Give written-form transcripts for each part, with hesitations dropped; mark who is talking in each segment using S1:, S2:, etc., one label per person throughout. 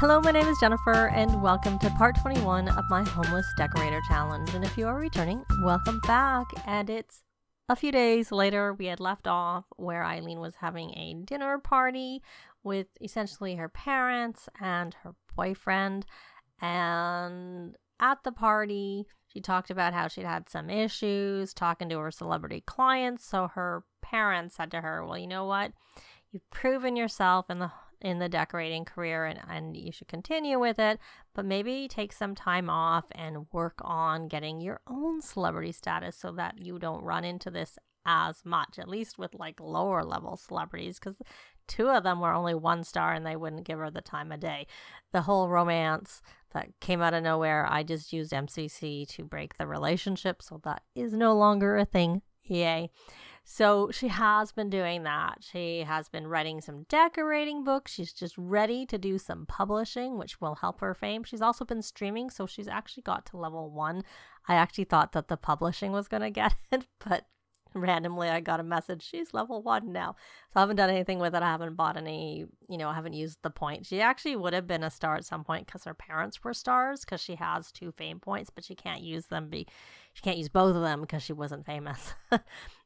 S1: Hello, my name is Jennifer, and welcome to part 21 of my Homeless Decorator Challenge. And if you are returning, welcome back. And it's a few days later. We had left off where Eileen was having a dinner party with essentially her parents and her boyfriend. And at the party, she talked about how she'd had some issues talking to her celebrity clients. So her parents said to her, well, you know what? You've proven yourself in the decorating career and you should continue with it, but maybe take some time off and work on getting your own celebrity status so that you don't run into this as much, at least with like lower level celebrities, because two of them were only 1 star and they wouldn't give her the time of day. The whole romance that came out of nowhere, I just used MCC to break the relationship, so that is no longer a thing. Yay. So she has been doing that. She has been writing some decorating books. She's just ready to do some publishing, which will help her fame. She's also been streaming, so she's actually got to level 1. I actually thought that the publishing was going to get it, but randomly I got a message. She's level 1 now. So I haven't done anything with it. I haven't bought any, I haven't used the points. She actually would have been a star at some point because her parents were stars, because she has 2 fame points, but she can't use them. She can't use both of them because she wasn't famous.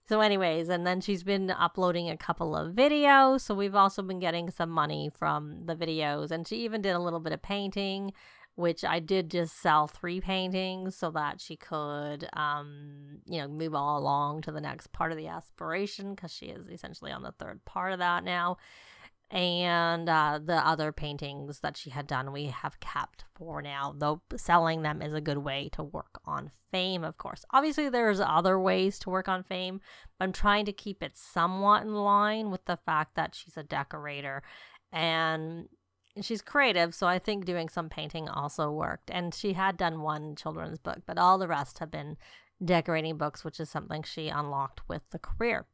S1: So anyways, and then she's been uploading a couple of videos. So we've also been getting some money from the videos. And she even did a little bit of painting, which I did just sell 3 paintings so that she could, move all along to the next part of the aspiration, because she is essentially on the 3rd part of that now. And the other paintings that she had done, we have kept for now, though selling them is a good way to work on fame, of course. Obviously, there's other ways to work on fame, but I'm trying to keep it somewhat in line with the fact that she's a decorator and she's creative, so I think doing some painting also worked. And she had done 1 children's book, but all the rest have been decorating books, which is something she unlocked with the career.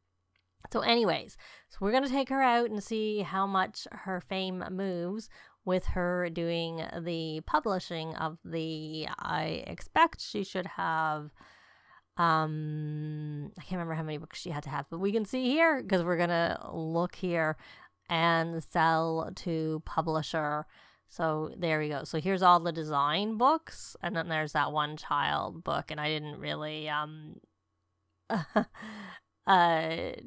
S1: So anyways, so we're going to take her out and see how much her fame moves with her doing the publishing of I expect she should have, I can't remember how many books she had to have, but we can see here, because we're going to look here and sell to publisher. So there we go. So here's all the design books, and then there's that 1 child book, and I didn't really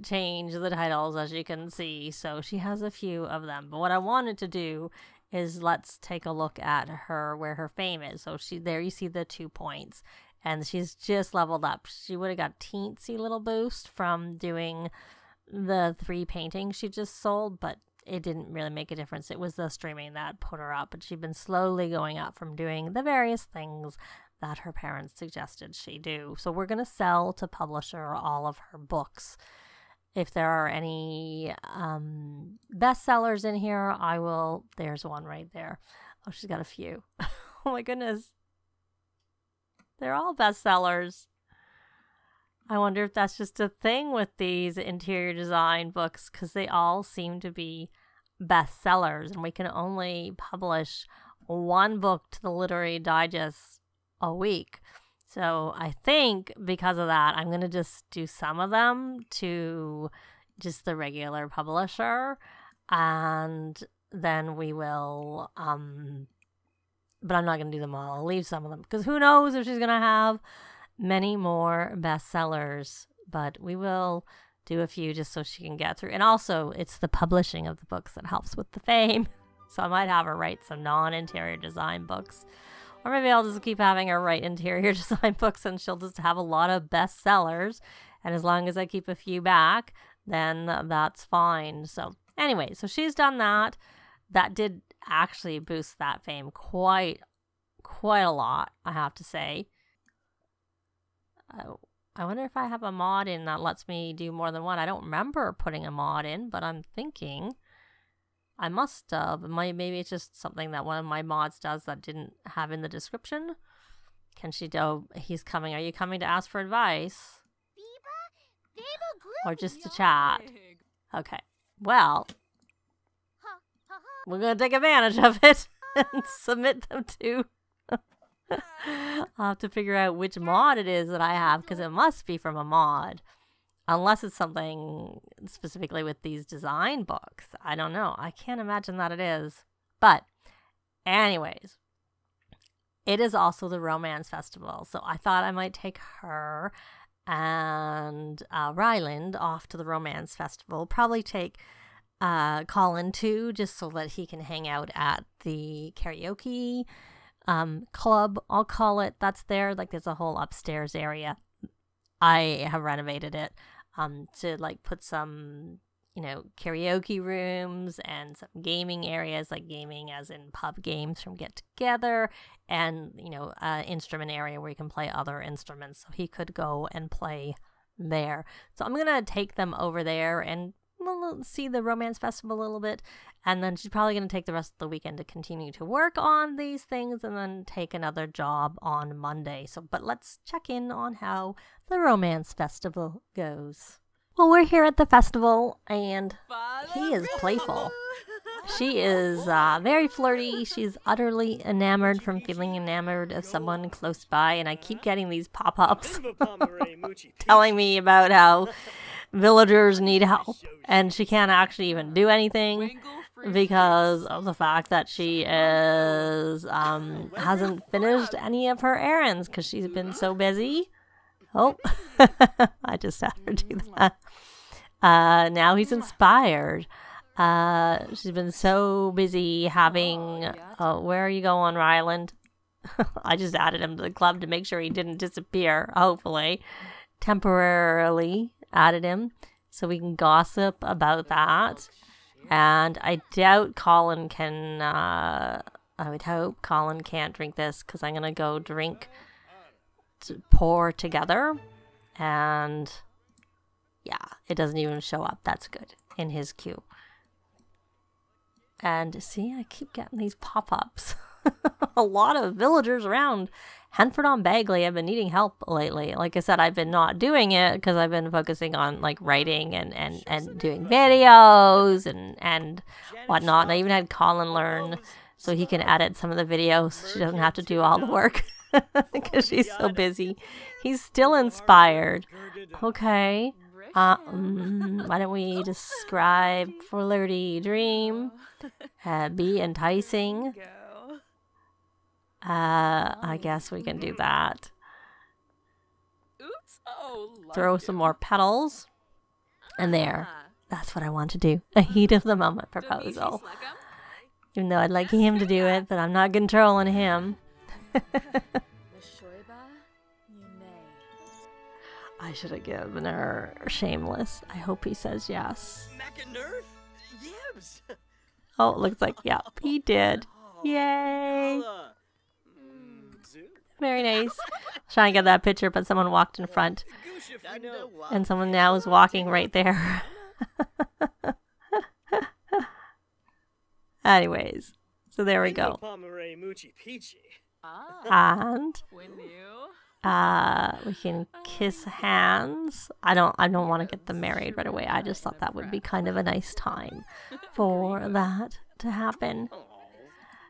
S1: change the titles, as you can see. So she has a few of them, but what I wanted to do is let's take a look at her, where her fame is. So there you see the 2 points, and she's just leveled up. She would have got a teensy little boost from doing the 3 paintings she just sold, but it didn't really make a difference. It was the streaming that put her up, but she'd been slowly going up from doing the various things that her parents suggested she do. So we're going to sell to publisher all of her books. If there are any bestsellers in here, I will. There's one right there. Oh, she's got a few. Oh my goodness. They're all bestsellers. I wonder if that's just a thing with these interior design books, because they all seem to be bestsellers, and we can only publish 1 book to the Literary Digest a week. So I think because of that, I'm going to just do some of them to just the regular publisher, and then we will, but I'm not going to do them all. I'll leave some of them, because who knows if she's going to have many more bestsellers, but we will do a few just so she can get through. And also, it's the publishing of the books that helps with the fame. So I might have her write some non-interior design books. Or maybe I'll just keep having her write interior design books and she'll just have a lot of bestsellers. And as long as I keep a few back, then that's fine. So anyway, so she's done that. That did actually boost that fame quite a lot, I have to say. I wonder if I have a mod in that lets me do more than 1. I don't remember putting a mod in, but I'm thinking I must have. Maybe it's just something that one of my mods does that didn't have in the description. Can she do? He's coming. Are you coming to ask for advice? Or just to chat? Okay. Well, we're going to take advantage of it and submit them to. I'll have to figure out which mod it is that I have, because it must be from a mod. Unless it's something specifically with these design books. I don't know. I can't imagine that it is. But Anyways, it is also the Romance Festival, so I thought I might take her and Ryland off to the Romance Festival. Probably take Colin too, just so that he can hang out at the karaoke club, I'll call it. That's there. Like, there's a whole upstairs area. I have renovated it to like put some, you know, karaoke rooms and some gaming areas, like gaming as in pub games from Get Together, and, you know, instrument area where you can play other instruments. So he could go and play there. So I'm gonna take them over there and we'll see the Romance Festival a little bit, and then she's probably going to take the rest of the weekend to continue to work on these things and then take another job on Monday. So, but let's check in on how the Romance Festival goes. Well, we're here at the festival, and he is playful. She is very flirty. She's utterly enamored from feeling enamored of someone close by, and I keep getting these pop-ups telling me about how villagers need help, and she can't actually even do anything because of the fact that she is hasn't finished any of her errands because she's been so busy. Oh, I just had her do that. Now he's inspired. She's been so busy having where are you going, Ryland? I just added him to the club to make sure he didn't disappear, hopefully temporarily added him so we can gossip about that. And I doubt Colin can I would hope Colin can't drink this, because I'm gonna go pour together, and yeah, it doesn't even show up. That's good in his queue. And see, I keep getting these pop-ups. A lot of villagers around Hanford-on-Bagley have been needing help lately. Like I said, I've been not doing it because I've been focusing on like writing and doing videos and whatnot. And I even had Colin learn so he can edit some of the videos. She doesn't have to do all the work because she's so busy. He's still inspired. Okay. Why don't we describe flirty dream? Be enticing. I guess we can do that. Throw some more petals. And there. That's what I want to do. A heat of the moment proposal. Even though I'd like him to do it, but I'm not controlling him. I should have given her Shameless. I hope he says yes. Oh, it looks like, yeah, he did. Yay! Very nice. Trying to get that picture, but someone walked in front. And someone now is walking right there. Anyways, so there we go. And we can kiss hands. I don't want to get them married right away. I just thought that would be kind of a nice time for that to happen.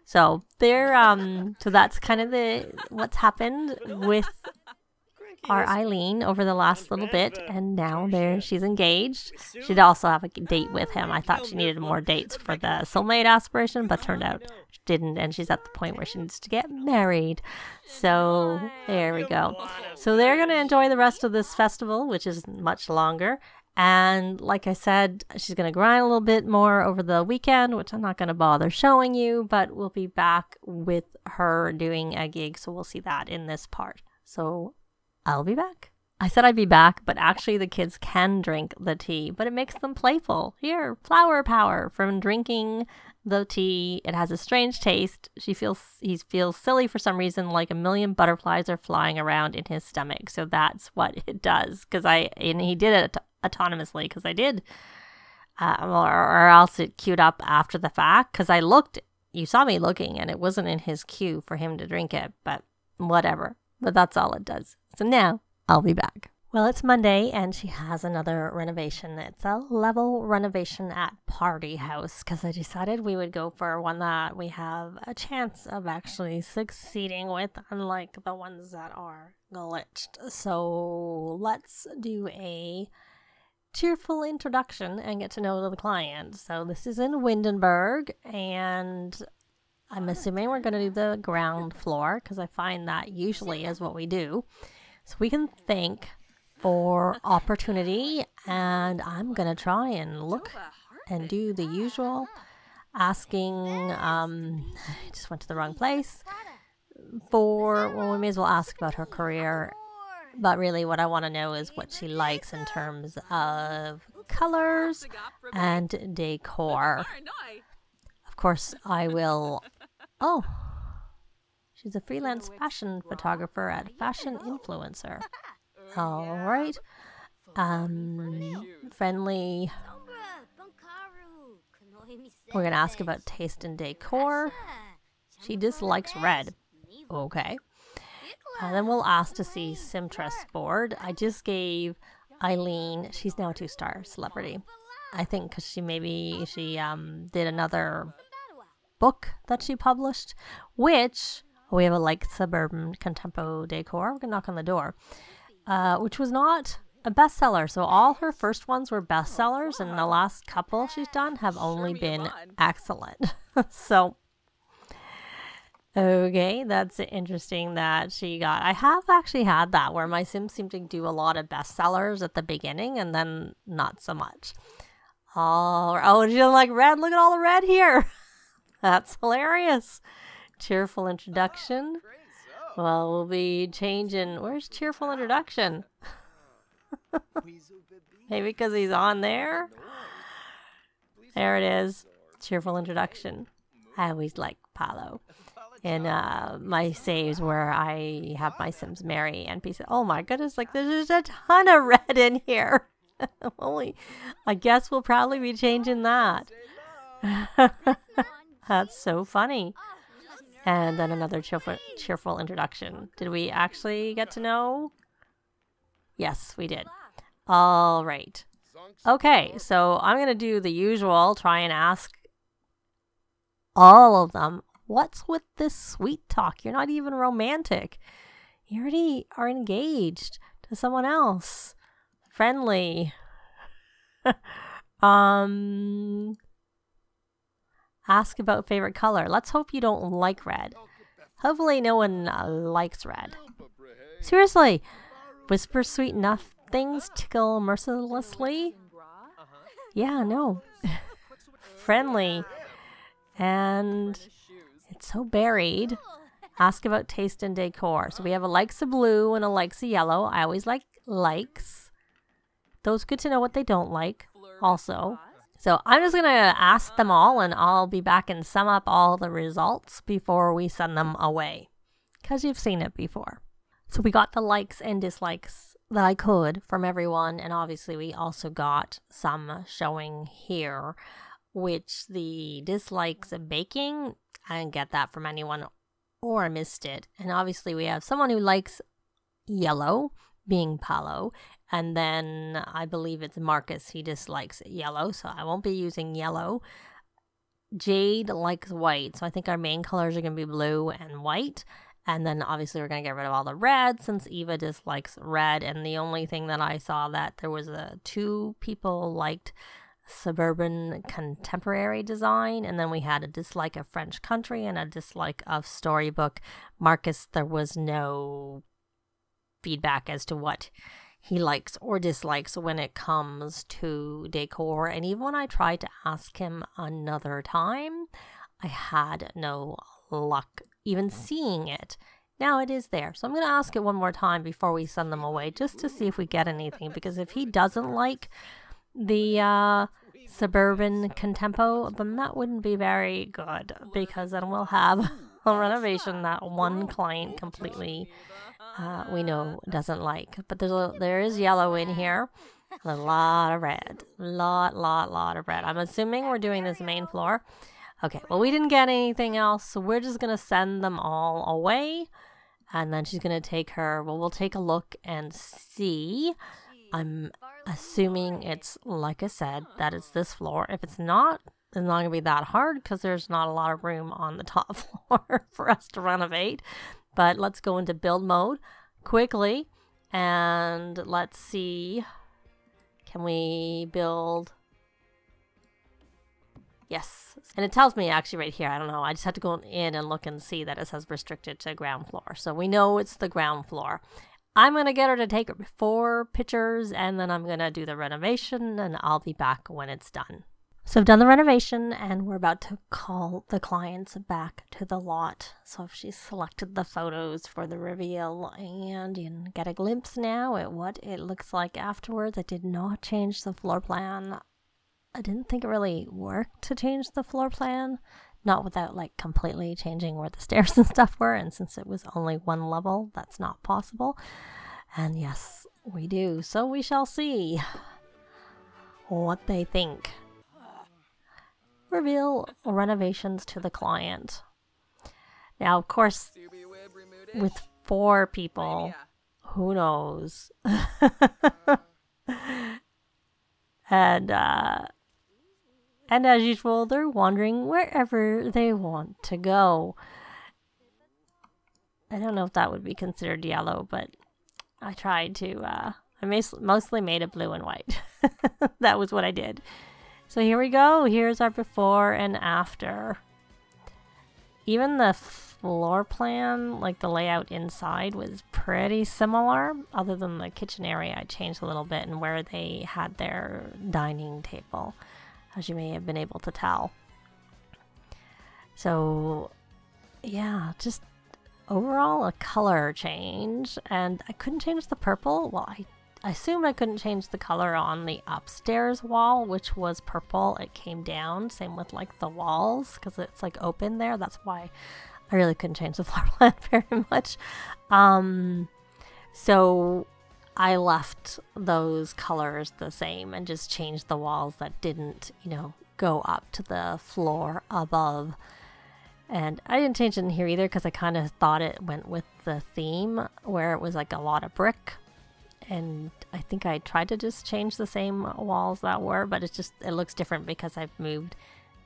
S1: So there, so that's kind of what's happened with our Eileen over the last little bit, and now she's engaged. She'd also have a date with him. I thought she needed more dates for the soulmate aspiration, but turned out she didn't, and she's at the point where she needs to get married. So there we go. So they're going to enjoy the rest of this festival, which is much longer. And like I said, she's going to grind a little bit more over the weekend, which I'm not going to bother showing you, but we'll be back with her doing a gig. So we'll see that in this part. So I'll be back. I said I'd be back, but actually the kids can drink the tea, but it makes them playful. Here, flower power from drinking the tea. It has a strange taste. He feels silly for some reason, like a million butterflies are flying around in his stomach. So that's what it does. And he did it autonomously because I did, or else it queued up after the fact. Because I looked, you saw me looking, and it wasn't in his queue for him to drink it. But whatever. But that's all it does. So now I'll be back. Well, it's Monday, and she has another renovation. It's a level renovation at Partihaus, because I decided we would go for one that we have a chance of actually succeeding with, unlike the ones that are glitched. So let's do a cheerful introduction and get to know the client. So this is in Windenburg, and I'm assuming we're going to do the ground floor because I find that usually is what we do. So we can think for opportunity, and I'm going to try and look and do the usual asking. I just went to the wrong place. Well, we may as well ask about her career, but really what I want to know is what she likes in terms of colors and decor. Of course, I will. Oh, she's a freelance fashion photographer at Fashion Influencer. All right. Friendly. We're going to ask about taste in decor. She dislikes red. Okay. And then we'll ask to see Simtress board. I just gave Eileen, she's now a 2-star celebrity. I think because she did another book that she published, which we have a like suburban contempo decor. We're going to knock on the door. Which was not a bestseller. So all her first ones were bestsellers, and the last couple she's done have only been excellent. So, okay, that's interesting that she got. I have actually had that where my Sims seem to do a lot of bestsellers at the beginning and then not so much. Oh, she doesn't like red. Look at all the red here. That's hilarious. Cheerful introduction. Well, we'll be changing. Where's cheerful introduction? Maybe because he's on there. There it is. Cheerful introduction. I always like Paolo. In my saves where I have my Sims marry NPC. Oh my goodness, like there's just a ton of red in here. I guess we'll probably be changing that. That's so funny. And then another cheerful introduction. Did we actually get to know? Yes, we did. All right. Okay, so I'm going to do the usual, try and ask all of them, what's with this sweet talk? You're not even romantic. You already are engaged to someone else. Friendly. Ask about favorite color. Let's hope you don't like red. Hopefully no one likes red. Seriously. Whisper sweet enough things tickle mercilessly. Yeah, no. Friendly. And it's so buried. Ask about taste and decor. So we have a likes of blue and a likes of yellow. I always like likes. Those good to know what they don't like also. So I'm just going to ask them all, and I'll be back and sum up all the results before we send them away, because you've seen it before. So we got the likes and dislikes that I could from everyone, and obviously we also got some showing here, which the dislikes of baking, I didn't get that from anyone, or I missed it. And obviously we have someone who likes yellow, being Paolo, and then I believe it's Marcus, he dislikes yellow, so I won't be using yellow. Jade likes white, so I think our main colors are going to be blue and white. And then obviously we're going to get rid of all the red since Eva dislikes red. And the only thing that I saw that there was 2 people liked suburban contemporary design. And then we had a dislike of French country and a dislike of storybook. Marcus, there was no feedback as to what he likes or dislikes when it comes to decor. And even when I tried to ask him another time, I had no luck even seeing it. Now it is there. So I'm going to ask it one more time before we send them away, just to see if we get anything. Because if he doesn't like the suburban contempo, then that wouldn't be very good. Because then we'll have a renovation that one client completely we know doesn't like. But there is yellow in here. A lot of red. Lot of red. I'm assuming we're doing this main floor. Okay, well, we didn't get anything else, so we're just going to send them all away. And then she's going to take her, well, we'll take a look and see. I'm assuming it's, like I said, that it's this floor. If it's not, it's not going to be that hard because there's not a lot of room on the top floor for us to renovate. But let's go into build mode quickly. And let's see, can we build Yes. And it tells me actually right here, I don't know, I just had to go in and look and see that it says restricted to ground floor. So we know it's the ground floor. I'm going to get her to take 4 pictures and then I'm going to do the renovation and I'll be back when it's done. So I've done the renovation and we're about to call the clients back to the lot. So she's selected the photos for the reveal and you can get a glimpse now at what it looks like afterwards. I did not change the floor plan. I didn't think it really worked to change the floor plan, not without like completely changing where the stairs and stuff were, and since it was only 1 level, that's not possible. And yes, we do. So we shall see what they think. Reveal renovations to the client. Now, of course, with 4 people, who knows? And as usual, they're wandering wherever they want to go. I don't know if that would be considered yellow, but I tried to, I mostly made it blue and white. That was what I did. So here we go. Here's our before and after. Even the floor plan, like the layout inside, was pretty similar, other than the kitchen area I changed a little bit and where they had their dining table, as you may have been able to tell. So yeah, just overall a color change. And I couldn't change the purple. Well, I assumed I couldn't change the color on the upstairs wall, which was purple. It came down, same with like the walls, because it's like open there. That's why I really couldn't change the floor plan very much. So I left those colors the same and just changed the walls that didn't, you know, go up to the floor above. And I didn't change it in here either because I kind of thought it went with the theme where it was like a lot of brick. And I think I tried to just change the same walls that were, but it looks different because I've moved.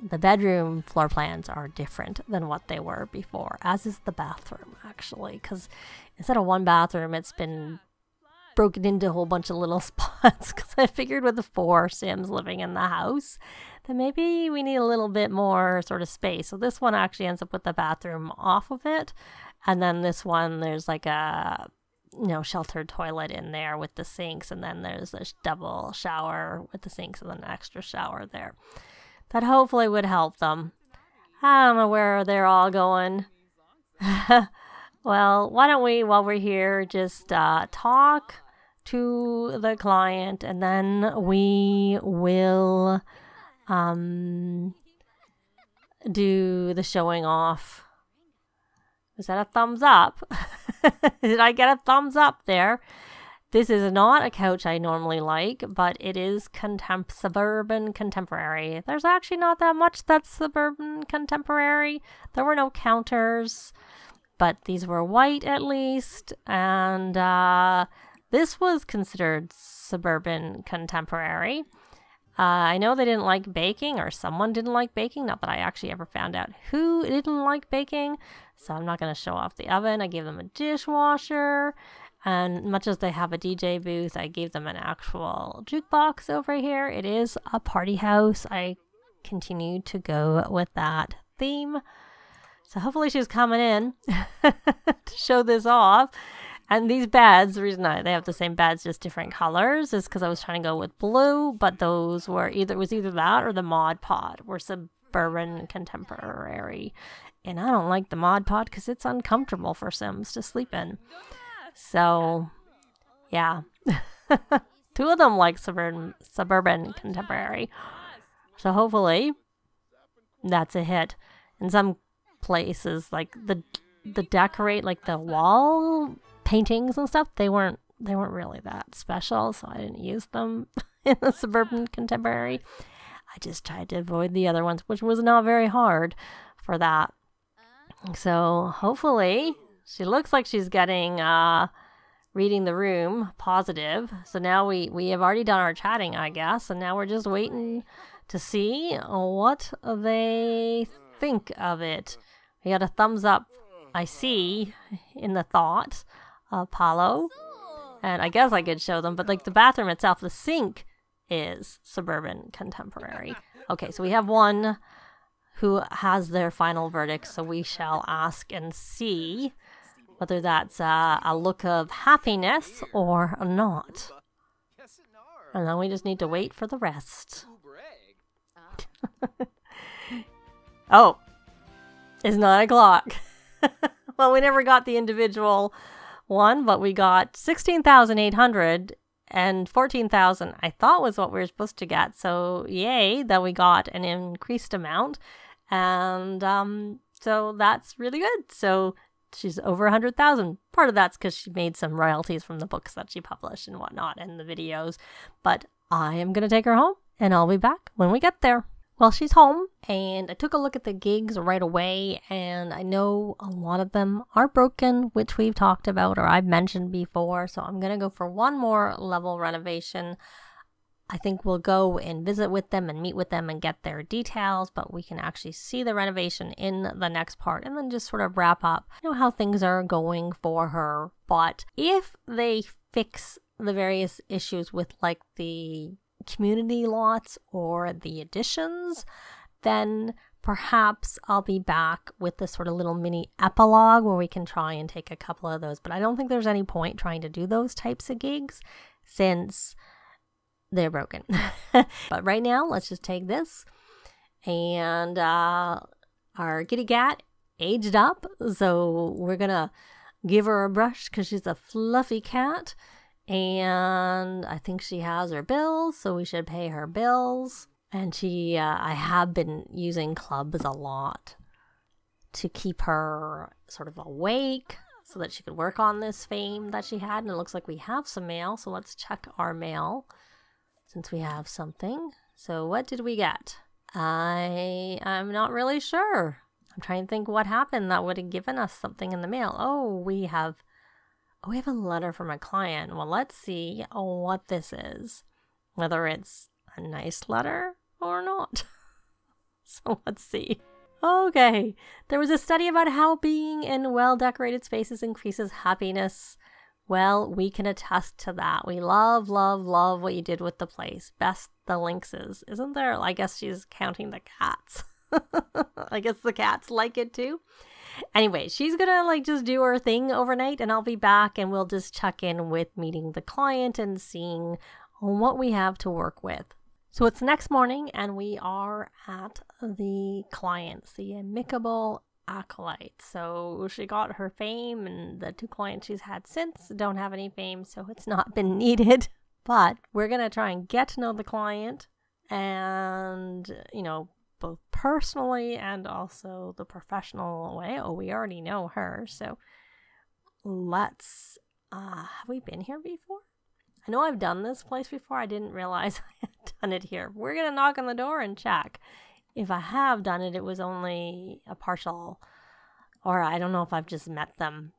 S1: The bedroom floor plans are different than what they were before, as is the bathroom actually, because instead of 1 bathroom, it's been broken into a whole bunch of little spots, because I figured with the 4 Sims living in the house that maybe we need a little bit more sort of space. So this one actually ends up with the bathroom off of it, and then this one there's like a sheltered toilet in there with the sinks, and then there's a double shower with the sinks and then an extra shower there. That hopefully would help them. I don't know where they're all going. Well, why don't we, while we're here, just talk to the client, and then we will do the showing off. Is that a thumbs up? Did I get a thumbs up there? This is not a couch I normally like, but it is suburban contemporary. There's actually not that much that's suburban contemporary. There were no counters, but these were white at least, and this was considered suburban contemporary. I know they didn't like baking, or someone didn't like baking. Not that I actually ever found out who didn't like baking, so I'm not going to show off the oven. I gave them a dishwasher, and much as they have a DJ booth, I gave them an actual jukebox over here. It is a party house. I continue to go with that theme. So hopefully she's coming in to show this off. And these beds, the reason they have the same beds, just different colors, is because I was trying to go with blue, but those were either that or the Mod Pod were suburban contemporary. And I don't like the Mod Pod because it's uncomfortable for Sims to sleep in. So, yeah. 2 of them like suburban contemporary. So hopefully that's a hit. In some places, like the decorate, like the wall paintings and stuff, they weren't really that special, so I didn't use them in the suburban contemporary. I just tried to avoid the other ones, which was not very hard for that. So hopefully she looks like she's getting reading the room positive. So now we have already done our chatting, I guess, and now we're just waiting to see what they think of it. We got a thumbs up, I see, in the thought of Apollo. And I guess I could show them, but like the bathroom itself, the sink is suburban contemporary. Okay, so we have one who has their final verdict, so we shall ask and see whether that's a look of happiness or not. And then we just need to wait for the rest. Oh, it's 9 o'clock. Well, we never got the individual one, but we got 16,800 and 14,000 I thought was what we were supposed to get. So yay that we got an increased amount. And so that's really good. So she's over 100,000. Part of that's because she made some royalties from the books that she published and whatnot and the videos. But I am going to take her home and I'll be back when we get there. Well, she's home and I took a look at the gigs right away, and I know a lot of them are broken, which we've talked about or I've mentioned before. So I'm going to go for one more level renovation. I think we'll go and visit with them and meet with them and get their details, but we can actually see the renovation in the next part and then just sort of wrap up, how things are going for her. But if they fix the various issues with like the community lots or the additions, then perhaps I'll be back with this sort of little mini epilogue where we can try and take a couple of those. But I don't think there's any point trying to do those types of gigs since they're broken. But right now, let's just take this. And our kitty cat aged up, so we're gonna give her a brush because she's a fluffy cat. And I think she has her bills, so we should pay her bills. And I have been using clubs a lot to keep her sort of awake so that she could work on this fame that she had. And it looks like we have some mail, so let's check our mail since we have something. So what did we get? I'm not really sure. I'm trying to think what happened that would have given us something in the mail. Oh, we have a letter from a client. Well, let's see what this is. Whether it's a nice letter or not. So let's see. Okay. There was a study about how being in well-decorated spaces increases happiness. Well, we can attest to that. We love, love, love what you did with the place. Best the lynxes. Isn't there? I guess she's counting the cats. I guess the cats like it too. Anyway, she's gonna just do her thing overnight, and I'll be back and we'll just check in with meeting the client and seeing what we have to work with. So it's next morning and we are at the clients, the amicable acolyte. So she got her fame, and the 2 clients she's had since don't have any fame, so it's not been needed. But we're gonna try and get to know the client and, both personally and also the professional way. Oh, we already know her, so let's, have we been here before? I know I've done this place before. I didn't realize I had done it here. We're going to knock on the door and check. If I have done it, it was only a partial, or I don't know if I've just met them.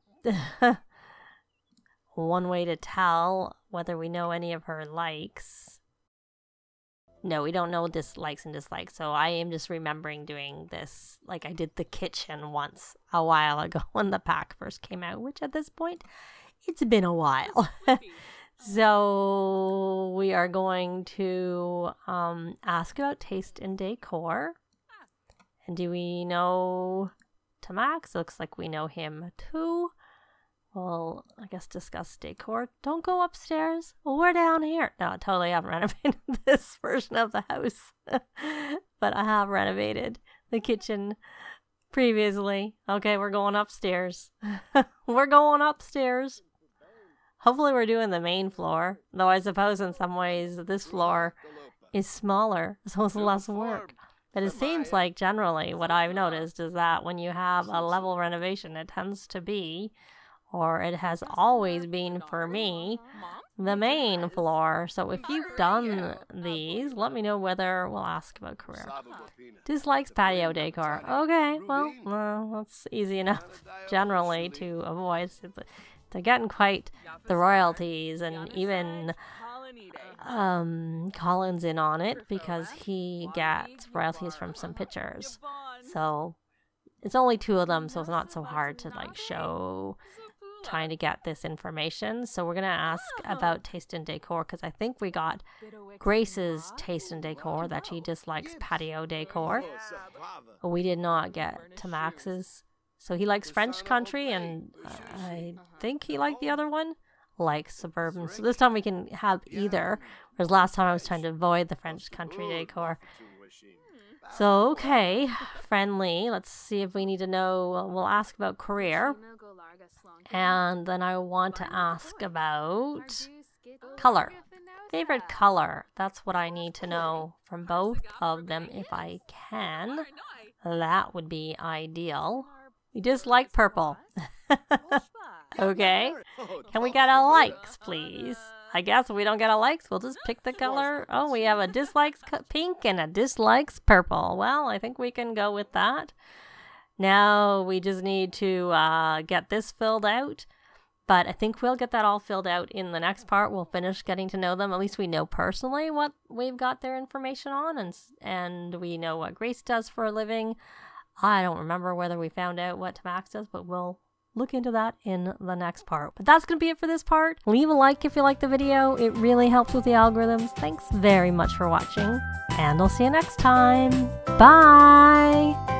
S1: One way to tell whether we know any of her likes. No, we don't know likes and dislikes. So I am just remembering doing this. Like I did the kitchen once a while ago when the pack first came out, which at this point, it's been a while. So we are going to ask about taste in decor. And do we know Tamax? Looks like we know him too. Well, I guess discuss decor. Don't go upstairs. Well, we're down here. No, I totally haven't renovated this version of the house. But I have renovated the kitchen previously. Okay, we're going upstairs. We're going upstairs. Hopefully we're doing the main floor. Though I suppose in some ways this floor is smaller, so it's less work. But it seems like generally what I've noticed is that when you have a level renovation, it tends to be, or it has always been for me, the main floor. So if you've done these, let me know whether we'll ask about career. Dislikes patio decor. Okay, well, that's easy enough generally to avoid. They're getting quite the royalties, and even Colin's in on it because he gets royalties from some pictures. So it's only 2 of them, so it's not so hard to show trying to get this information. So we're going to ask about taste in decor, because I think we got Grace's taste in decor, that she dislikes patio decor. But we did not get to Max's. So he likes French country, and I think he liked the other one, like suburban. So this time we can have either, whereas last time I was trying to avoid the French country decor. So, okay, friendly. Let's see if we need to know. We'll ask about career. And then I want to ask about color. Favorite color. That's what I need to know from both of them if I can. That would be ideal. We dislike purple. Okay. Can we get a likes, please? I guess if we don't get a likes, we'll just pick the color. Oh, we have a dislikes pink and a dislikes purple. Well, I think we can go with that. Now we just need to get this filled out. But I think we'll get that all filled out in the next part. We'll finish getting to know them. At least we know personally what we've got their information on. And we know what Grace does for a living. I don't remember whether we found out what Max does, but we'll look into that in the next part. But that's going to be it for this part. Leave a like if you like the video. It really helps with the algorithms. Thanks very much for watching, and I'll see you next time. Bye!